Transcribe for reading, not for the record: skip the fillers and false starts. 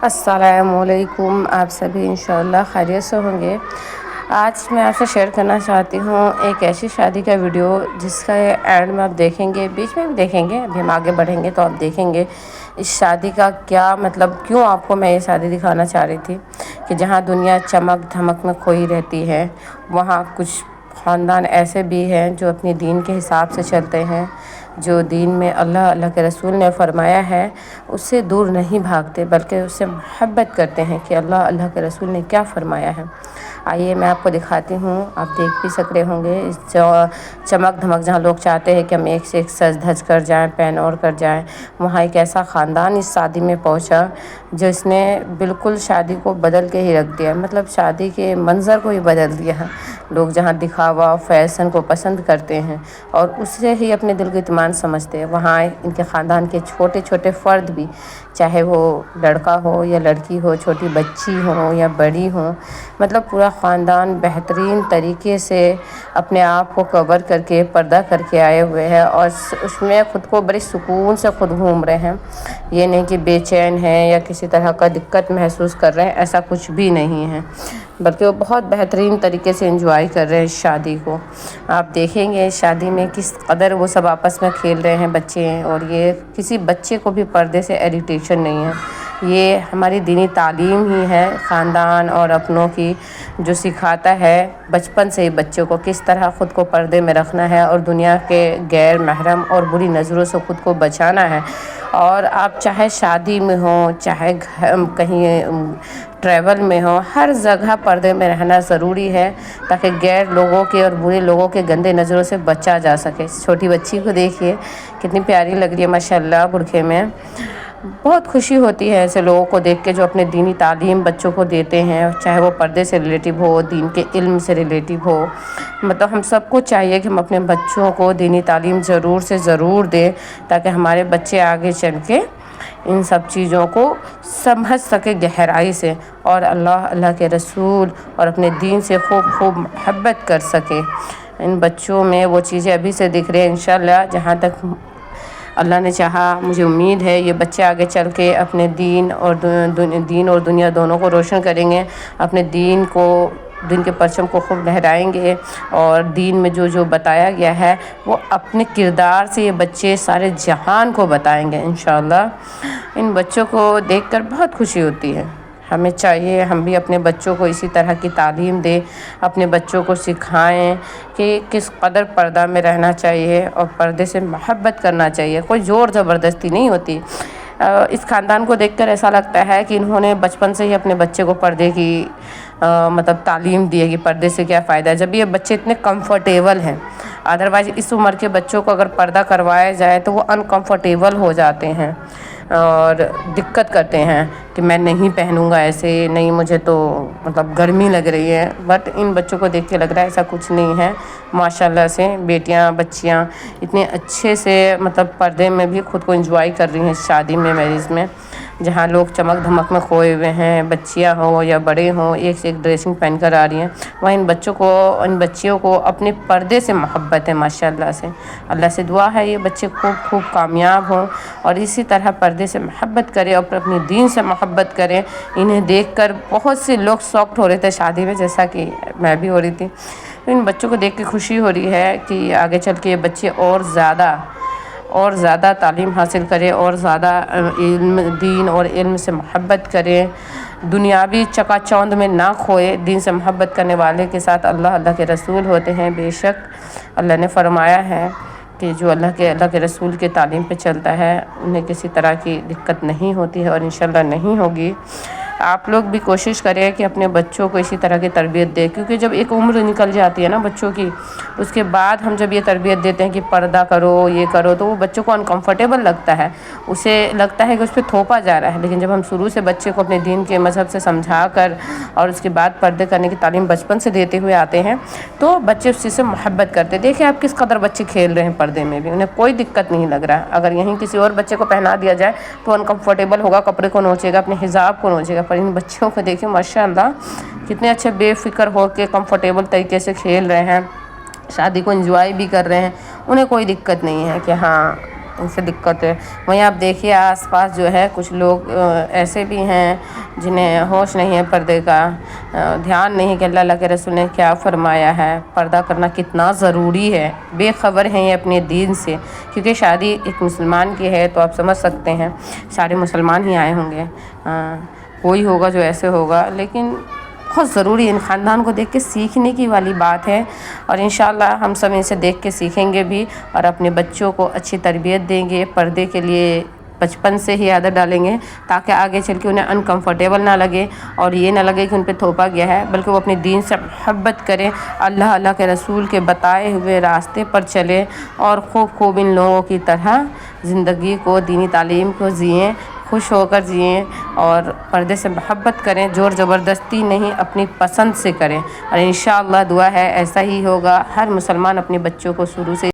السلام علیکم، آپ سبھی انشاءاللہ خیریت سے ہوں گے۔ آج میں آپ سے شیئر کرنا چاہتی ہوں ایک ایسی شادی کا ویڈیو جس کا اینڈ میں آپ دیکھیں گے، بیچ میں بھی دیکھیں گے، ابھی ہم آگے بڑھیں گے تو آپ دیکھیں گے اس شادی کا کیا مطلب، کیوں آپ کو میں یہ شادی دکھانا چاہ رہی تھی کہ جہاں دنیا چمک دھمک میں کھوئی رہتی ہے، وہاں کچھ خاندان ایسے بھی ہیں جو اپنے دین کے حساب سے چلتے ہیں، جو دین میں اللہ کے رسول نے فرمایا ہے اس سے دور نہیں بھاگتے، بلکہ اس سے محبت کرتے ہیں کہ اللہ کے رسول نے کیا فرمایا ہے۔ آئیے میں آپ کو دکھاتی ہوں، آپ دیکھ بھی سک رہے ہوں گے اس چمک دھمک، جہاں لوگ چاہتے ہیں کہ ہم ایک سے ایک سج دھج کر جائیں، پہن اوڑھ کر جائیں، وہاں ایک ایسا خاندان اس شادی میں پہنچا جس نے بالکل شادی کو بدل کے ہی رکھ دیا، مطلب شادی کے منظر کو ہی بدل دیا ہے۔ لوگ جہاں دکھاوا فیشن کو پسند کرتے ہیں اور اس سے ہی اپنے دل کا اطمینان سمجھتے ہیں، وہاں ان کے خاندان کے چھوٹے چھوٹے فرد بھی، چاہے وہ لڑکا ہو یا لڑکی ہو، چھوٹی بچی ہو یا بڑی ہو، مطلب پورا خاندان بہترین طریقے سے اپنے آپ کو کور کر کے پردہ کر کے آئے ہوئے ہیں، اور اس میں خود کو بڑی سکون سے خود گھوم رہے ہیں۔ یہ نہیں کہ بے چین ہیں یا کسی طرح کا دقت محسوس کر رہے ہیں، ایسا کچھ بھی نہیں ہے، بلکہ وہ بہت بہترین طریقے سے انجوائے کر رہے ہیں اس شادی کو۔ آپ دیکھیں گے اس شادی میں کس قدر وہ سب آپس میں کھیل رہے ہیں بچے ہیں، اور یہ کسی بچے کو بھی پردے سے اریٹیشن نہیں ہے۔ یہ ہماری دینی تعلیم ہی ہے، خاندان اور اپنوں کی، جو سکھاتا ہے بچپن سے ہی بچوں کو کس طرح خود کو پردے میں رکھنا ہے اور دنیا کے غیر محرم اور بری نظروں سے خود کو بچانا ہے۔ اور آپ چاہے شادی میں ہوں، چاہے کہیں ٹریول میں ہوں، ہر جگہ پردے میں رہنا ضروری ہے تاکہ غیر لوگوں کے اور برے لوگوں کے گندے نظروں سے بچا جا سکے۔ چھوٹی بچی کو دیکھیے کتنی پیاری لگ رہی ہے ماشاءاللہ برقعے میں۔ بہت خوشی ہوتی ہے ایسے لوگوں کو دیکھ کے جو اپنے دینی تعلیم بچوں کو دیتے ہیں، چاہے وہ پردے سے ریلیٹیو ہو، دین کے علم سے ریلیٹیو ہو۔ مطلب ہم سب کو چاہیے کہ ہم اپنے بچوں کو دینی تعلیم ضرور سے ضرور دیں تاکہ ہمارے بچے آگے چل کے ان سب چیزوں کو سمجھ سکے گہرائی سے، اور اللہ کے رسول اور اپنے دین سے خوب محبت کر سکے۔ ان بچوں میں وہ چیزیں ابھی سے دکھ رہی ہیں، انشاءاللہ جہاں تک اللہ نے چاہا، مجھے امید ہے یہ بچے آگے چل کے اپنے دین اور دنیا دونوں کو روشن کریں گے، اپنے دین کے پرچم کو خوب لہرائیں گے، اور دین میں جو بتایا گیا ہے وہ اپنے کردار سے یہ بچے سارے جہان کو بتائیں گے انشاءاللہ۔ ان بچوں کو دیکھ کر بہت خوشی ہوتی ہے۔ ہمیں چاہیے ہم بھی اپنے بچوں کو اسی طرح کی تعلیم دیں، اپنے بچوں کو سکھائیں کہ کس قدر پردہ میں رہنا چاہیے اور پردے سے محبت کرنا چاہیے۔ کوئی زور زبردستی نہیں ہوتی۔ اس خاندان کو دیکھ کر ایسا لگتا ہے کہ انہوں نے بچپن سے ہی اپنے بچے کو پردے کی مطلب تعلیم دی ہے کہ پردے سے کیا فائدہ ہے، جب یہ بچے اتنے کمفرٹیبل ہیں۔ ادروائز اس عمر کے بچوں کو اگر پردہ کروایا جائے تو وہ انکمفرٹیبل ہو جاتے ہیں اور دقت کرتے ہیں کہ میں نہیں پہنوں گا ایسے، نہیں مجھے تو مطلب گرمی لگ رہی ہے، بٹ ان بچوں کو دیکھ کے لگ رہا ہے ایسا کچھ نہیں ہے۔ ماشاءاللہ سے بیٹیاں بچیاں اتنے اچھے سے مطلب پردے میں بھی خود کو انجوائے کر رہی ہیں اس شادی میں، میرج میں، جہاں لوگ چمک دھمک میں کھوئے ہوئے ہیں، بچیاں ہوں یا بڑے ہوں، ایک سے ایک ڈریسنگ پہن کر آ رہی ہیں، وہاں ان بچیوں کو اپنے پردے سے محبت ہے ماشاءاللہ سے۔ اللہ سے دعا ہے یہ بچے خوب کامیاب ہوں اور اسی طرح پردے سے محبت کریں اور اپنے دین سے محبت کریں۔ انہیں دیکھ کر بہت سے لوگ شاکڈ ہو رہے تھے شادی میں، جیسا کہ میں بھی ہو رہی تھی۔ ان بچوں کو دیکھ کے خوشی ہو رہی ہے کہ آگے چل کے یہ بچے اور زیادہ تعلیم حاصل کریں، اور زیادہ دین اور علم سے محبت کریں، دنیاوی چکا چوند میں نہ کھوئے۔ دین سے محبت کرنے والے کے ساتھ اللہ کے رسول ہوتے ہیں۔ بے شک اللہ نے فرمایا ہے کہ جو اللہ کے رسول کے تعلیم پہ چلتا ہے انہیں کسی طرح کی دقت نہیں ہوتی ہے، اور انشاءاللہ نہیں ہوگی۔ آپ لوگ بھی کوشش کریں کہ اپنے بچوں کو اسی طرح کی تربیت دیں، کیونکہ جب ایک عمر نکل جاتی ہے نا بچوں کی، اس کے بعد ہم جب یہ تربیت دیتے ہیں کہ پردہ کرو، یہ کرو، تو وہ بچوں کو انکمفرٹیبل لگتا ہے، اسے لگتا ہے کہ اس پہ تھوپا جا رہا ہے۔ لیکن جب ہم شروع سے بچے کو اپنے دین کے مذہب سے سمجھا کر اور اس کے بعد پردے کرنے کی تعلیم بچپن سے دیتے ہوئے آتے ہیں تو بچے اس چیز سے محبت کرتے ہیں۔ دیکھیں آپ کس قدر بچے کھیل رہے ہیں پردے میں بھی، انہیں کوئی دقت نہیں لگ رہا۔ اگر یہیں کسی اور بچے کو پہنا دیا جائے تو انکمفرٹیبل ہوگا، کپڑے کو نوچے گا، اپنے حجاب کو نوچے گا، پر ان بچوں کو دیکھیں ماشاءاللہ کتنے اچھے بے فکر ہو کے کمفرٹیبل طریقے سے کھیل رہے ہیں، شادی کو انجوائے بھی کر رہے ہیں، انہیں کوئی دقت نہیں ہے کہ ہاں ان سے دقت ہے۔ وہیں آپ دیکھیے آس پاس جو ہے کچھ لوگ ایسے بھی ہیں جنہیں ہوش نہیں ہے پردے کا، دھیان نہیں کہ اللہ کے رسول نے کیا فرمایا ہے، پردہ کرنا کتنا ضروری ہے، بے خبر ہیں یہ اپنے دین سے، کیونکہ شادی ایک مسلمان کی ہے تو آپ سمجھ سکتے ہیں سارے مسلمان ہی آئے ہوں گے، کوئی ہوگا جو ایسے ہوگا، لیکن بہت ضروری ہے، ان خاندان کو دیکھ کے سیکھنے کی والی بات ہے، اور انشاءاللہ ہم سب ان سے دیکھ کے سیکھیں گے بھی، اور اپنے بچوں کو اچھی تربیت دیں گے، پردے کے لیے بچپن سے ہی عادت ڈالیں گے تاکہ آگے چل کے انہیں انکمفرٹیبل نہ لگے اور یہ نہ لگے کہ ان پہ تھوپا گیا ہے، بلکہ وہ اپنے دین سے محبت کریں، اللہ کے رسول کے بتائے ہوئے راستے پر چلیں اور خوب ان لوگوں کی طرح زندگی کو، دینی تعلیم کو جئیں، خوش ہو کر جئیں اور پردے سے محبت کریں، زور زبردستی نہیں، اپنی پسند سے کریں، اور انشاءاللہ دعا ہے ایسا ہی ہوگا۔ ہر مسلمان اپنے بچوں کو شروع سے